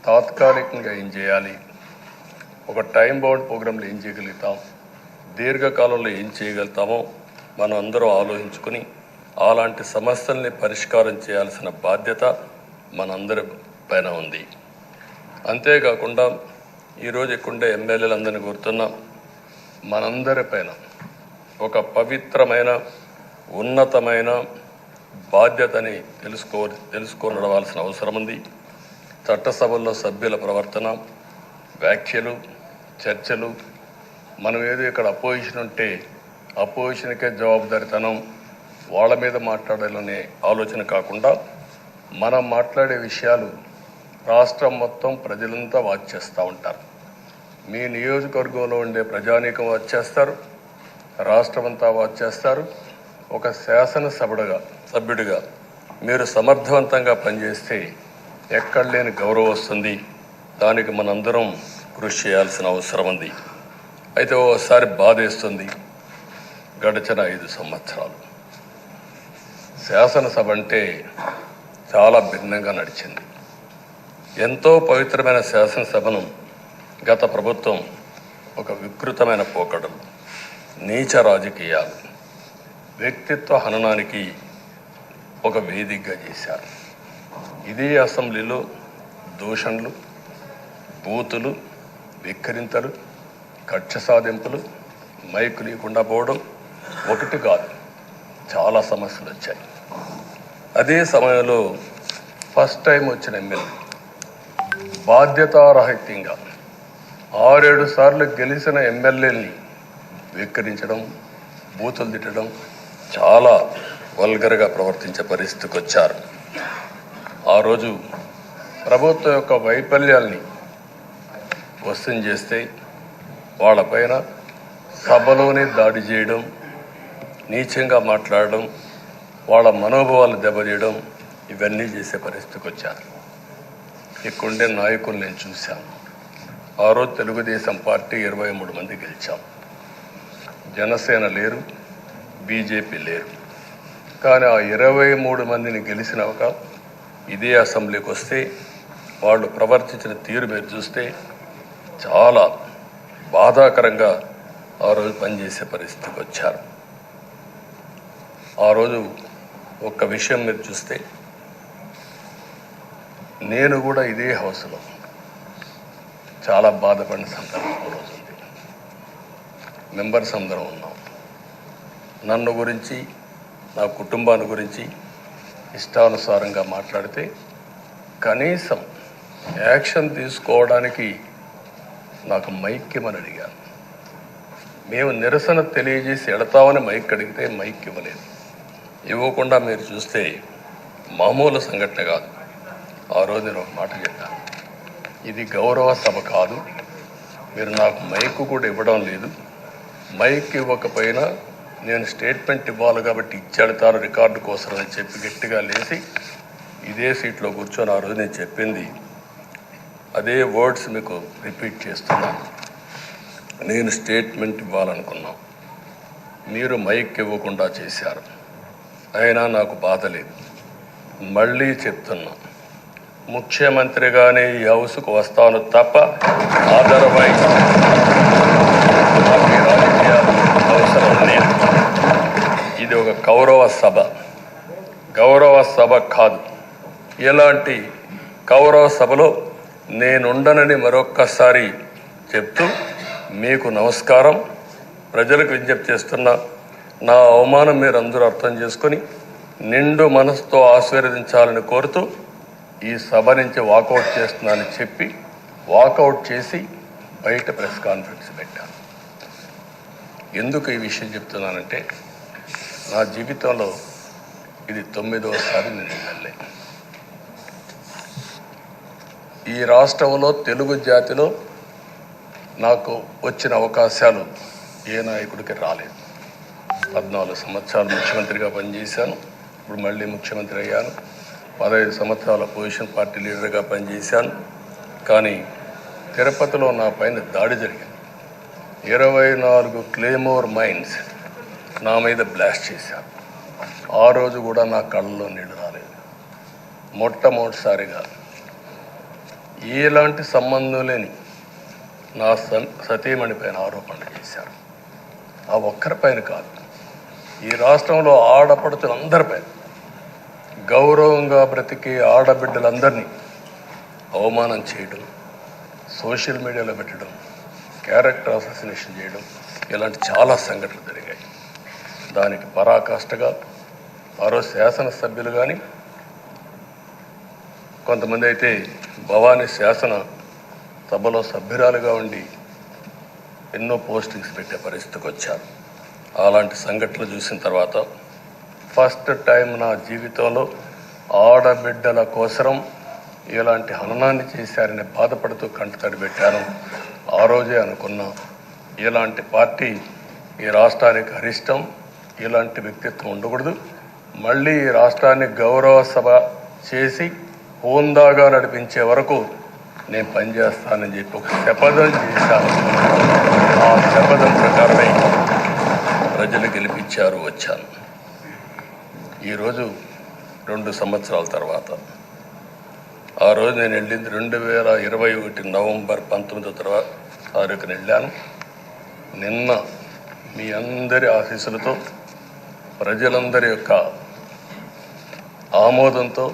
తాత్కాలికంగా ఏం చేయాలి, ఒక టైం బౌండ్ ప్రోగ్రాంలో ఏం చేయగలుగుతాం, దీర్ఘకాలంలో ఏం చేయగలుగుతామో మనం అందరం ఆలోచించుకుని అలాంటి సమస్యల్ని పరిష్కారం చేయాల్సిన బాధ్యత మనందరి పైన ఉంది. అంతేకాకుండా ఈరోజు ఇక్కడుండే ఎమ్మెల్యేలందరినీ కోరుతున్నాం, మనందరి పైన ఒక పవిత్రమైన ఉన్నతమైన బాధ్యతని తెలుసుకొని నడవాల్సిన అవసరం ఉంది. చట్టసభల్లో సభ్యుల ప్రవర్తన, వ్యాఖ్యలు, చర్చలు, మనం ఏదో ఇక్కడ అపోజిషన్ ఉంటే అపోజిషన్కే జవాబుదారితనం, వాళ్ళ మీద మాట్లాడాలనే ఆలోచన కాకుండా మనం మాట్లాడే విషయాలు రాష్ట్రం మొత్తం ప్రజలంతా వాచ్ చేస్తూ ఉంటారు. మీ నియోజకవర్గంలో ఉండే ప్రజానీకం వాచ్ చేస్తారు, రాష్ట్రమంతా వాచ్ చేస్తారు. ఒక సభ్యుడిగా మీరు సమర్థవంతంగా పనిచేస్తే ఎక్కడ లేని గౌరవం వస్తుంది. దానికి మనందరం కృషి చేయాల్సిన అవసరం ఉంది. అయితే ఓసారి బాధేస్తుంది, గడిచిన 5 సంవత్సరాలు శాసనసభ అంటే చాలా భిన్నంగా నడిచింది. ఎంతో పవిత్రమైన శాసనసభను గత ప్రభుత్వం ఒక వికృతమైన పోకడలు, నీచ రాజకీయాలు, వ్యక్తిత్వ హననానికి ఒక వేదికగా చేశారు. ఇదే అసెంబ్లీలో దూషణలు, బూతులు, విక్కరింతలు, కక్ష సాధింపులు, మైకు లేకుండా పోవడం ఒకటి కాదు, చాలా సమస్యలు వచ్చాయి. అదే సమయంలో ఫస్ట్ టైం వచ్చిన ఎమ్మెల్యే బాధ్యతారాహిత్యంగా 6-7 సార్లు గెలిచిన ఎమ్మెల్యేని విక్కరించడం, బూతులు తిట్టడం, చాలా వల్గర్గా ప్రవర్తించే పరిస్థితికి వచ్చారు. ఆ రోజు ప్రభుత్వం యొక్క వైఫల్యాల్ని వశం చేస్తే వాళ్ళపైన సభలోనే దాడి చేయడం, నీచంగా మాట్లాడడం, వాళ్ళ మనోభావాలు దెబ్బతీయడం, ఇవన్నీ చేసే పరిస్థితికి వచ్చారు. ఇక్కడుండే నాయకులు నేను చూశాను. ఆ రోజు తెలుగుదేశం పార్టీ 23 మంది గెలిచాం. జనసేన లేరు, బీజేపీ లేరు. కానీ ఆ 23 మందిని గెలిచినాక ఇదే అసెంబ్లీకి వస్తే వాళ్ళు ప్రవర్తించిన తీరు మీరు చూస్తే చాలా బాధాకరంగా ఆ రోజు పనిచేసే పరిస్థితికి వచ్చారు. ఆ రోజు ఒక్క విషయం మీరు చూస్తే, నేను కూడా ఇదే హౌస్లో చాలా బాధపడిన సందర్భం రోజు ఉంది. మెంబర్స్ అందరం ఉన్నాం. నన్ను గురించి, నా కుటుంబాన్ని గురించి ఇష్టానుసారంగా మాట్లాడితే కనీసం యాక్షన్ తీసుకోవడానికి నాకు మైక్ ఇవ్వమని అడిగాను. మేము నిరసన తెలియజేసి ఎడతామని మైక్ అడిగితే మైక్ ఇవ్వలేదు. ఇవ్వకుండా మీరు చూస్తే మామూలు సంఘటన కాదు. ఆ రోజు నేను ఒక మాట చెప్పాను, ఇది గౌరవ సభ కాదు, మీరు నాకు మైక్ కూడా ఇవ్వడం లేదు. మైక్ ఇవ్వకపోయినా నేను స్టేట్మెంట్ ఇవ్వాలి కాబట్టి ఇచ్చేడతాను రికార్డు కోసం అని చెప్పి గట్టిగా లేచి ఇదే సీట్లో కూర్చొని ఆ రోజు నేను చెప్పింది అదే వర్డ్స్ మీకు రిపీట్ చేస్తున్నాను. నేను స్టేట్మెంట్ ఇవ్వాలనుకున్నాను, మీరు మైక్ ఇవ్వకుండా చేశారు. అయినా నాకు బాధ లేదు. మళ్ళీ చెప్తున్నా, ముఖ్యమంత్రిగానే ఈ హౌస్కు వస్తాను తప్ప అదర్వైజ్ రాజకీయాలు అవసరం లేదు. ఇది ఒక గౌరవ సభ కాదు. ఇలాంటి గౌరవ సభలో నేనుండనని మరొక్కసారి చెప్తూ మీకు నమస్కారం. ప్రజలకు విజ్ఞప్తి చేస్తున్నా, నా అవమానం మీరు అందరూ అర్థం చేసుకొని నిండు మనసుతో ఆశీర్వదించాలని కోరుతూ ఈ సభ నుంచి వాకౌట్ చేస్తున్నానని చెప్పి వాకౌట్ చేసి బయట ప్రెస్ కాన్ఫరెన్స్ పెట్టాను. ఎందుకు ఈ విషయం చెప్తున్నానంటే, నా జీవితంలో ఇది 9వసారి నేను ఎమ్మెల్యే. ఈ రాష్ట్రంలో తెలుగు జాతిలో నాకు వచ్చిన అవకాశాలు ఏ నాయకుడికి రాలేదు. 14 సంవత్సరాలు ముఖ్యమంత్రిగా పనిచేశాను. ఇప్పుడు మళ్ళీ ముఖ్యమంత్రి అయ్యాను. 15 సంవత్సరాల అపోజిషన్ పార్టీ లీడర్గా పనిచేశాను. కానీ తిరుపతిలో నా పైన దాడి జరిగింది. 24 క్లేమోర్ మైన్స్ నా మీద బ్లాస్ట్ చేశారు. ఆ రోజు కూడా నా కళ్ళలో నీళ్ళు రాలేదు. మొట్టమొదటిసారిగా ఎలాంటి సంబంధం లేని నా సతీమణి పైన ఆరోపణలు చేశారు. ఆ ఒక్కరిపైన కాదు, ఈ రాష్ట్రంలో ఆడపడుచులందరిపైన, గౌరవంగా బ్రతికే ఆడబిడ్డలందరినీ అవమానం చేయడం, సోషల్ మీడియాలో పెట్టడం, క్యారెక్టర్ అసాసినేషన్ చేయడం, ఇలాంటి చాలా సంఘటనలు జరిగాయి. దానికి పరాకాష్ఠగా మరో శాసనసభ్యులు కానీ, కొంతమంది అయితే భవానీ శాసన సభలో సభ్యురాలుగా ఉండి ఎన్నో పోస్టింగ్స్ పెట్టే పరిస్థితికి వచ్చారు. అలాంటి సంఘటనలు చూసిన తర్వాత ఫస్ట్ టైం నా జీవితంలో ఆడబిడ్డల కోసరం ఇలాంటి హననాన్ని చేశారని బాధపడుతూ కంటతడి పెట్టాను. ఆ రోజే అనుకున్నా, ఇలాంటి పార్టీ ఈ రాష్ట్రానికి అరిష్టం, ఇలాంటి వ్యక్తిత్వం ఉండకూడదు. మళ్ళీ ఈ రాష్ట్రాన్ని గౌరవ సభ చేసి హోందాగా నడిపించే వరకు నేను పనిచేస్తానని చెప్పి ఒక శపథం చేశాను. ఆ శపథం ప్రకారమే ప్రజలు గెలిపించారు, వచ్చాను. ఈరోజు 2 సంవత్సరాల తర్వాత, ఆ రోజు నేను వెళ్ళింది 2021 నవంబర్ 19వ తారీఖున వెళ్ళాను. నిన్న మీ అందరి ఆశీస్సులతో, ప్రజలందరి యొక్క ఆమోదంతో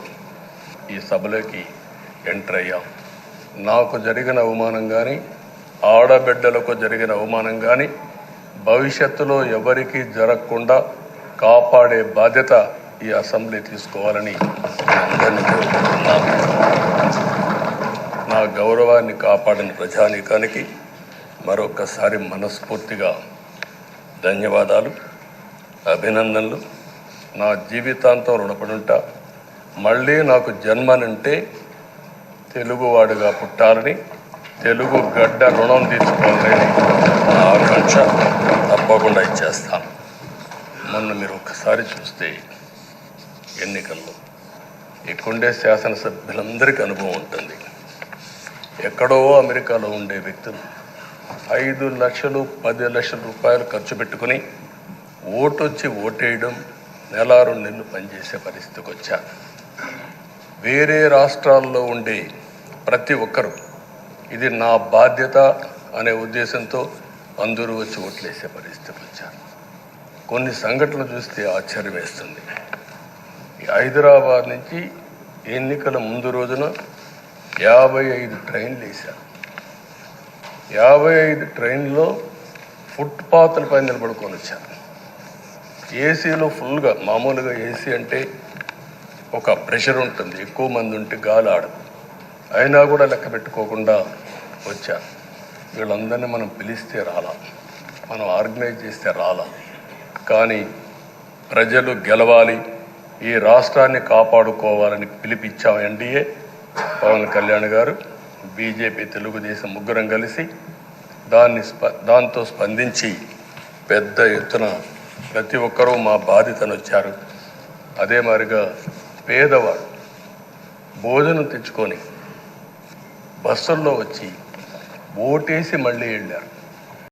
ఈ సభలోకి ఎంటర్ అయ్యాం. నాకు జరిగిన అవమానం కానీ, ఆడబిడ్డలకు జరిగిన అవమానం కానీ భవిష్యత్తులో ఎవరికీ జరగకుండా కాపాడే బాధ్యత ఈ అసెంబ్లీ తీసుకోవాలని అందరినీ కోరుకుంటున్నాను. నా గౌరవాన్ని కాపాడిన ప్రజానీకానికి మరొకసారి మనస్ఫూర్తిగా ధన్యవాదాలు, అభినందనలు. నా జీవితాంతం రుణపడి ఉంటా. మళ్ళీ నాకు జన్మనంటే తెలుగువాడుగా పుట్టాలని, తెలుగు గడ్డ రుణం తీసుకోవాలని నా ఆకాంక్ష. తప్పకుండా ఇచ్చేస్తాను. మొన్న మీరు ఒక్కసారి చూస్తే ఎన్నికల్లో ఇక్కడుండే శాసనసభ్యులందరికీ అనుభవం ఉంటుంది. ఎక్కడో అమెరికాలో ఉండే వ్యక్తులు 5 లక్షలు 10 లక్షల రూపాయలు ఖర్చు పెట్టుకుని ఓటొచ్చి ఓటేయడం, నెల 2 నెలలు పనిచేసే పరిస్థితికి వచ్చారు. వేరే రాష్ట్రాల్లో ఉండే ప్రతి ఒక్కరూ ఇది నా బాధ్యత అనే ఉద్దేశంతో అందరూ వచ్చి ఓట్లేసే పరిస్థితికి వచ్చారు. కొన్ని సంఘటనలు చూస్తే ఆశ్చర్యం వేస్తుంది. హైదరాబాద్ నుంచి ఎన్నికల ముందు రోజున 55 ట్రైన్లు వేశారు. 55 ట్రైన్లో ఫుట్పాత్లపై నిలబడుకొని వచ్చారు. ఏసీలో ఫుల్గా, మామూలుగా ఏసీ అంటే ఒక ప్రెషర్ ఉంటుంది, ఎక్కువ మంది ఉంటే గాలి ఆడదు. అయినా కూడా లెక్క పెట్టుకోకుండా వచ్చారు. వీళ్ళందరినీ మనం పిలిస్తే రాలా, మనం ఆర్గనైజ్ చేస్తే రాలా. కానీ ప్రజలు గెలవాలి, ఈ రాష్ట్రాన్ని కాపాడుకోవాలని పిలిపించాం. ఎన్డీఏ, పవన్ కళ్యాణ్ గారు, బీజేపీ, తెలుగుదేశం ముగ్గురం కలిసి దాంతో స్పందించి పెద్ద ఎత్తున ప్రతి ఒక్కరూ మా బాధ్యతను వచ్చారు. అదే మాదిరిగా పేదవాడు భోజనం తెచ్చుకొని బస్సుల్లో వచ్చి ఓటేసి మళ్ళీ వెళ్ళారు.